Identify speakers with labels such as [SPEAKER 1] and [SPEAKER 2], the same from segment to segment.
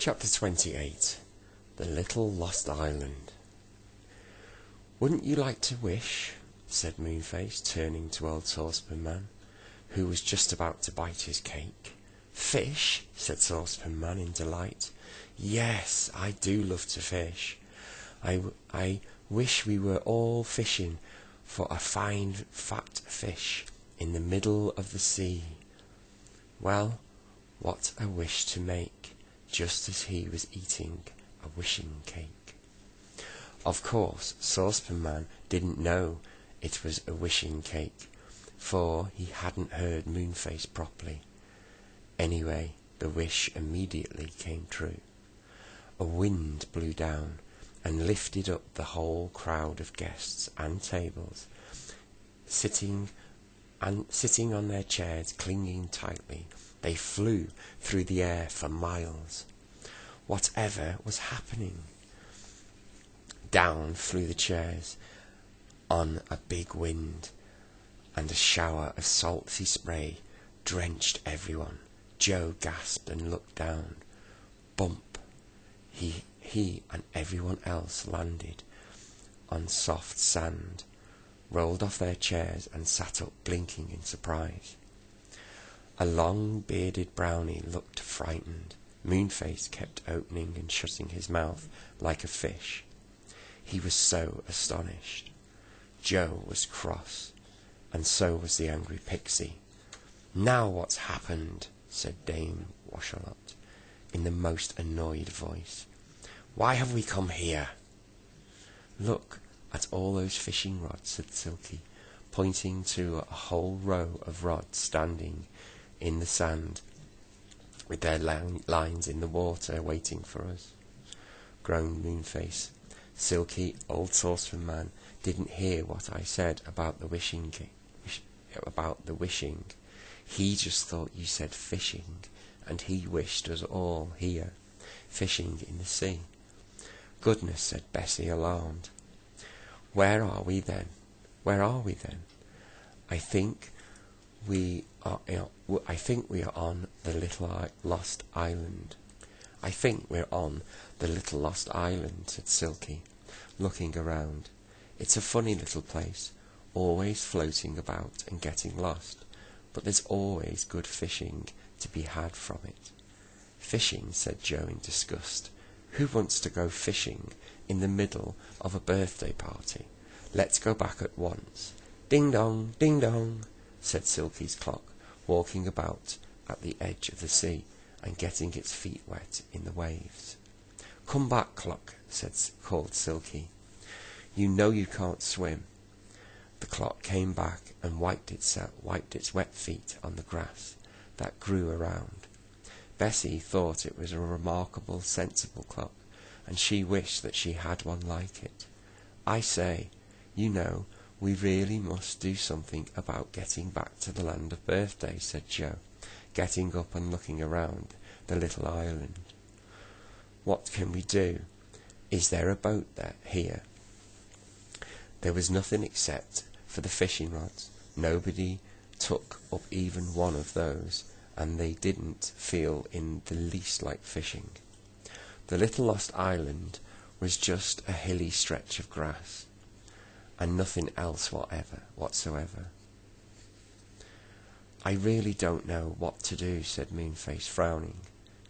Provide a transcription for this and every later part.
[SPEAKER 1] Chapter 28. The Little Lost Island. "Wouldn't you like to wish?" said Moonface, turning to Old Saucepan Man, who was just about to bite his cake. "Fish?" said Saucepan Man in delight. "Yes, I do love to fish. I wish we were all fishing for a fine fat fish in the middle of the sea." Well, what a wish to make, just as he was eating a wishing cake. Of course, Saucepan Man didn't know it was a wishing cake, for he hadn't heard Moonface properly. Anyway, the wish immediately came true. A wind blew down and lifted up the whole crowd of guests and tables, sitting on their chairs, clinging tightly. They flew through the air for miles. Whatever was happening? Down flew the chairs on a big wind, and a shower of salty spray drenched everyone. Joe gasped and looked down. Bump! He and everyone else landed on soft sand, rolled off their chairs and sat up blinking in surprise. A long-bearded brownie looked frightened. Moonface kept opening and shutting his mouth like a fish. He was so astonished. Joe was cross, and so was the angry pixie. "Now what's happened?" said Dame Washalot in the most annoyed voice. "Why have we come here?" "Look at all those fishing rods," said Silky, pointing to a whole row of rods standing in the sand with their lines in the water waiting for us. Groaned Moonface. "Silky, Old Saucepan Man didn't hear what I said about the wishing. He just thought you said fishing, and he wished us all here, fishing in the sea." "Goodness," said Bessie, alarmed. Where are we then? I think we are on the Little Lost Island." "I think we're on the Little Lost Island," said Silky, looking around. "It's a funny little place, always floating about and getting lost, but there's always good fishing to be had from it." "Fishing?" said Joe in disgust. "Who wants to go fishing in the middle of a birthday party? Let's go back at once." "Ding dong, ding dong," said Silky's clock, walking about at the edge of the sea and getting its feet wet in the waves. "Come back, clock," called Silky. "You know you can't swim." The clock came back and wiped its wet feet on the grass that grew around. Bessie thought it was a remarkable, sensible clock, and she wished that she had one like it. "I say, you know, we really must do something about getting back to the land of birthday," said Joe, getting up and looking around the little island. "What can we do? Is there a boat here?" There was nothing except for the fishing rods. Nobody took up even one of those, and they didn't feel in the least like fishing. The Little Lost Island was just a hilly stretch of grass, and nothing else whatsoever. "I really don't know what to do," said Moonface, frowning.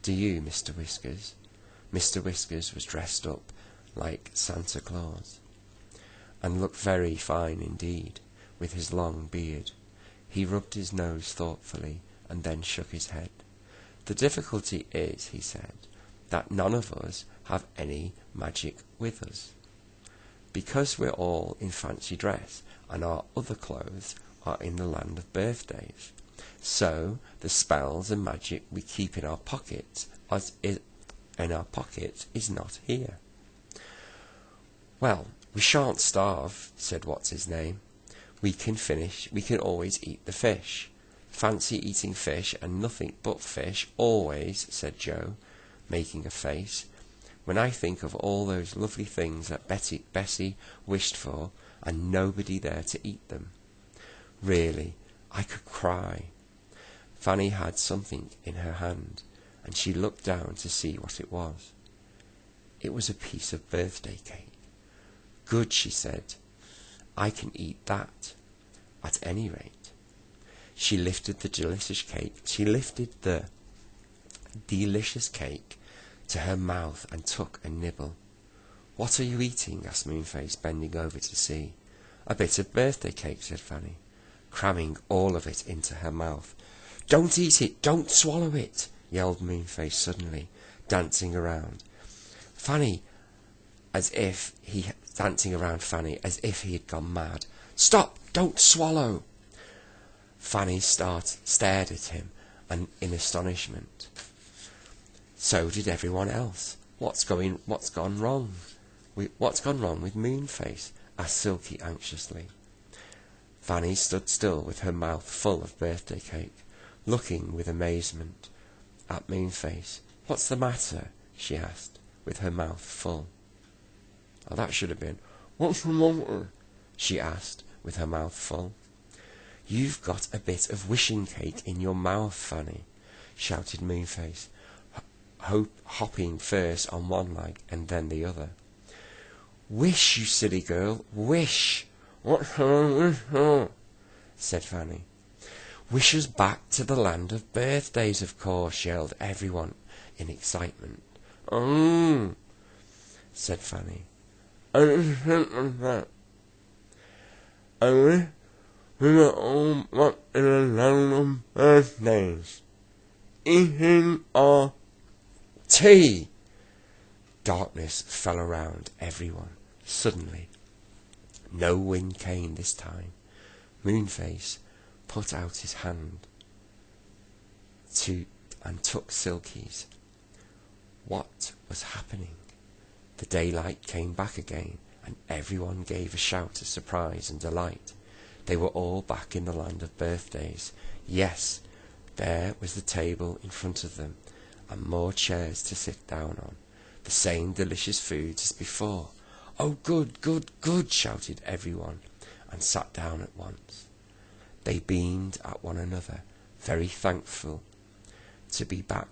[SPEAKER 1] "Do you, Mr. Whiskers?" Mr. Whiskers was dressed up like Santa Claus, and looked very fine indeed, with his long beard. He rubbed his nose thoughtfully, and then shook his head. "The difficulty is," he said, "that none of us have any magic with us, because we're all in fancy dress, and our other clothes are in the land of birthdays. So the spells and magic we keep in our pockets is not here." "Well, we shan't starve," said What's-his-name. We can always eat the fish." "Fancy eating fish and nothing but fish, always," said Joe, making a face, "when I think of all those lovely things that Bessie wished for, and nobody there to eat them. Really, I could cry." Fanny had something in her hand, and she looked down to see what it was. It was a piece of birthday cake. Good, she said. I can eat that, at any rate. She lifted the delicious cake to her mouth and took a nibble. What are you eating? Asked Moonface, bending over to see. A bit of birthday cake, said Fanny, cramming all of it into her mouth. Don't eat it! Don't swallow it! Yelled Moonface suddenly, dancing around Fanny as if he had gone mad. Stop! Don't swallow! Fanny stared at him in astonishment. So did everyone else. What's gone wrong? What's gone wrong with Moonface? Asked Silky anxiously. Fanny stood still with her mouth full of birthday cake, looking with amazement at Moonface. What's the matter? She asked, with her mouth full. Oh, that should have been, what's the matter? She asked, with her mouth full. You've got a bit of wishing cake in your mouth, Fanny, shouted Moonface, hopping first on one leg and then the other. Wish, you silly girl, wish! What shall I wish for? Said Fanny. Wish us back to the land of birthdays, of course, yelled everyone in excitement. Oh, said Fanny. I just think that. I wish we were all back in the land of birthdays, eating our tea. Darkness fell around everyone. Suddenly, no wind came this time. Moonface put out his hand and took Silky's. What was happening? The daylight came back again, and everyone gave a shout of surprise and delight. They were all back in the land of birthdays. Yes, there was the table in front of them, and more chairs to sit down on. The same delicious food as before. Oh, good, good, good, shouted everyone, and sat down at once. They beamed at one another, very thankful to be back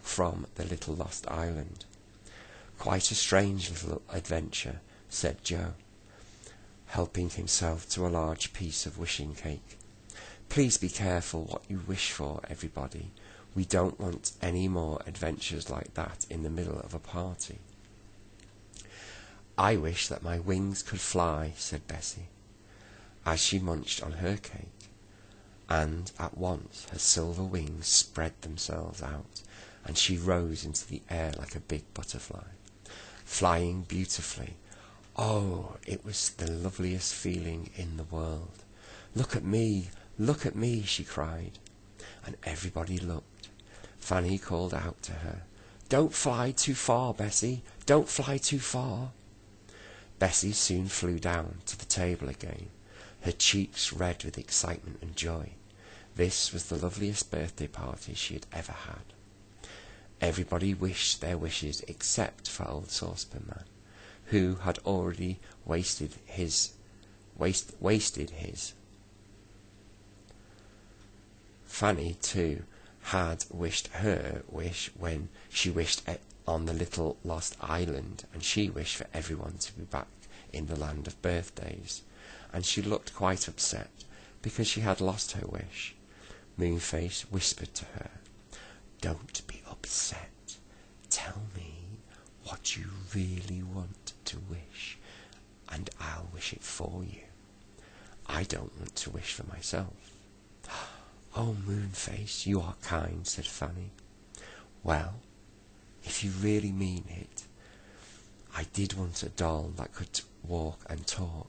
[SPEAKER 1] from the little lost island. Quite a strange little adventure, said Joe, helping himself to a large piece of wishing cake. Please be careful what you wish for, everybody. We don't want any more adventures like that in the middle of a party. I wish that my wings could fly, said Bessie, as she munched on her cake, and at once her silver wings spread themselves out, and she rose into the air like a big butterfly, flying beautifully. Oh, it was the loveliest feeling in the world. Look at me, she cried, and everybody looked. Fanny called out to her, Don't fly too far, Bessie, don't fly too far. Bessie soon flew down to the table again, her cheeks red with excitement and joy. This was the loveliest birthday party she had ever had. Everybody wished their wishes except for old Saucepan Man, who had already wasted his. Fanny, too, had wished her wish when she wished on the little lost island, and she wished for everyone to be back in the land of birthdays, and she looked quite upset because she had lost her wish. Moonface whispered to her, Don't be upset. Tell me what you really want to wish, and I'll wish it for you. I don't want to wish for myself. Oh, Moonface, you are kind, said Fanny. Well, if you really mean it, I did want a doll that could walk and talk.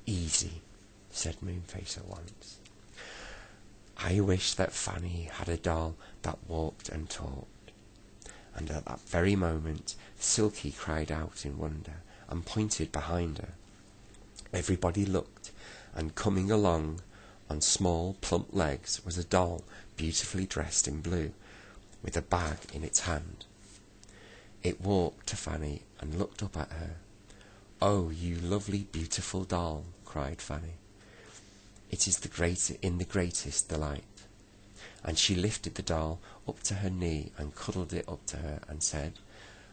[SPEAKER 1] Easy, said Moonface at once. I wish that Fanny had a doll that walked and talked. And at that very moment, Silky cried out in wonder and pointed behind her. Everybody looked, and coming along on small, plump legs was a doll beautifully dressed in blue, with a bag in its hand. It walked to Fanny and looked up at her. Oh, you lovely, beautiful doll, cried Fanny. It is the greatest delight. and she lifted the doll up to her knee and cuddled it up to her and said,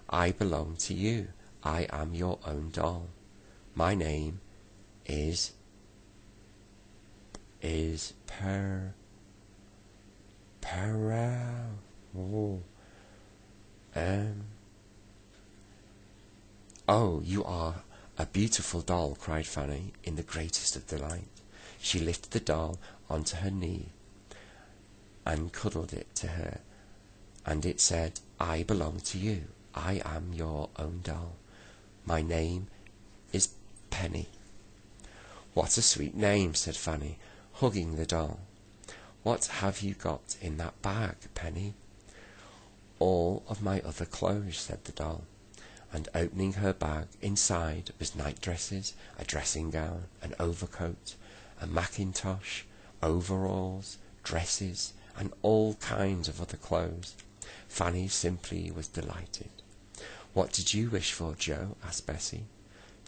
[SPEAKER 1] I belong to you. I am your own doll. My name is Oh, you are a beautiful doll, cried Fanny in the greatest of delight. She lifted the doll onto her knee and cuddled it to her, and it said, I belong to you. I am your own doll. My name is Penny. What a sweet name, said Fanny, hugging the doll. What have you got in that bag, Penny? All of my other clothes, said the doll, and opening her bag, inside was night dresses, a dressing gown, an overcoat, a mackintosh, overalls, dresses, and all kinds of other clothes. Fanny simply was delighted. What did you wish for, Joe? asked Bessie.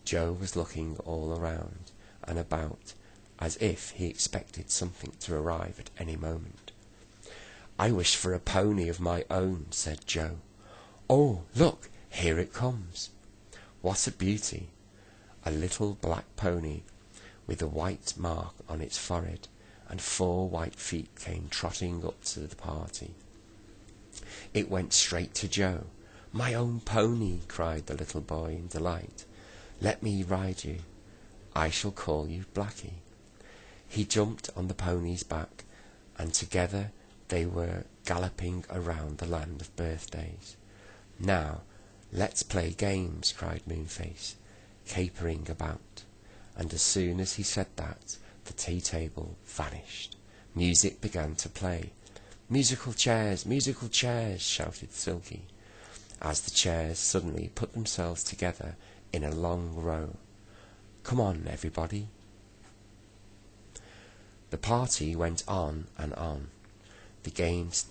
[SPEAKER 1] Joe was looking all around and about, as if he expected something to arrive at any moment. I wish for a pony of my own, said Joe. Oh, look, here it comes. What a beauty! A little black pony with a white mark on its forehead, and 4 white feet came trotting up to the party. It went straight to Joe. My own pony, cried the little boy in delight. Let me ride you. I shall call you Blackie. He jumped on the pony's back, and together they were galloping around the land of birthdays. Now, let's play games, cried Moonface, capering about, and as soon as he said that, the tea table vanished. Music began to play. Musical chairs, shouted Silky, as the chairs suddenly put themselves together in a long row. Come on, everybody. The party went on and on. The games